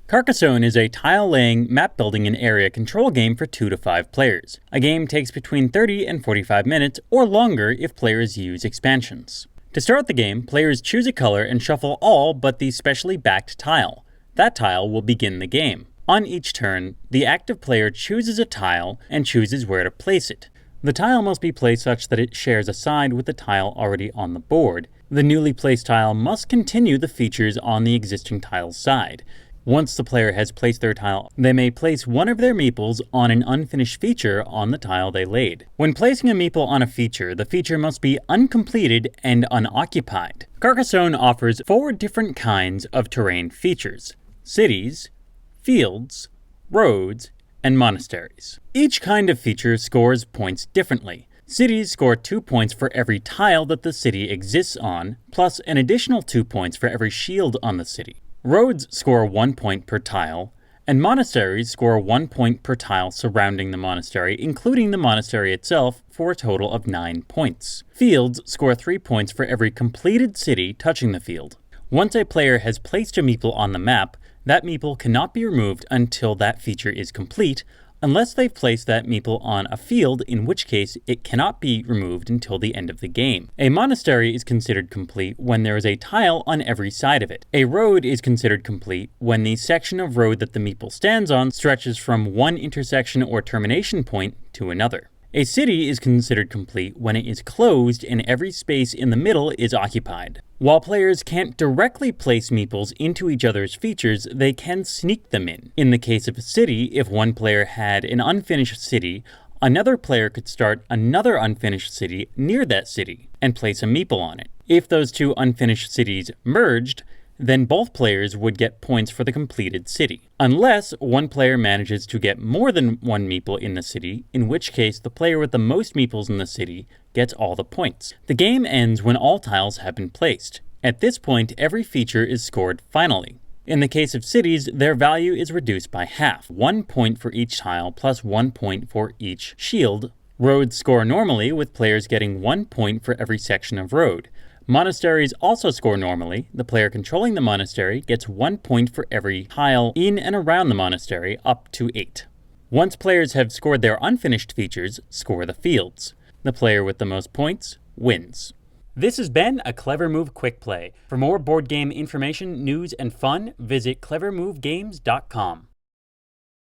Carcassonne is a tile-laying, map-building, and area control game for 2 to 5 players. A game takes between 30 and 45 minutes, or longer if players use expansions. To start the game, players choose a color and shuffle all but the specially backed tile. That tile will begin the game. On each turn, the active player chooses a tile and chooses where to place it. The tile must be placed such that it shares a side with the tile already on the board. The newly placed tile must continue the features on the existing tile's side. Once the player has placed their tile, they may place one of their meeples on an unfinished feature on the tile they laid. When placing a meeple on a feature, the feature must be uncompleted and unoccupied. Carcassonne offers 4 different kinds of terrain features: cities, fields, roads, and monasteries. Each kind of feature scores points differently. Cities score 2 points for every tile that the city exists on, plus an additional 2 points for every shield on the city. Roads score 1 point per tile, and monasteries score 1 point per tile surrounding the monastery, including the monastery itself, for a total of 9 points. Fields score 3 points for every completed city touching the field. Once a player has placed a meeple on the map, that meeple cannot be removed until that feature is complete, unless they've placed that meeple on a field, in which case it cannot be removed until the end of the game. A monastery is considered complete when there is a tile on every side of it. A road is considered complete when the section of road that the meeple stands on stretches from one intersection or termination point to another. A city is considered complete when it is closed and every space in the middle is occupied. While players can't directly place meeples into each other's features, they can sneak them in. In the case of a city, if one player had an unfinished city, another player could start another unfinished city near that city and place a meeple on it. If those 2 unfinished cities merged, then both players would get points for the completed city. Unless one player manages to get more than 1 meeple in the city, in which case the player with the most meeples in the city gets all the points. The game ends when all tiles have been placed. At this point, every feature is scored finally. In the case of cities, their value is reduced by half, 1 point for each tile plus 1 point for each shield. Roads score normally, with players getting 1 point for every section of road. Monasteries also score normally. The player controlling the monastery gets 1 point for every tile in and around the monastery, up to 8. Once players have scored their unfinished features, score the fields. The player with the most points wins. This has been a Clever Move Quick Play. For more board game information, news, and fun, visit clevermovegames.com.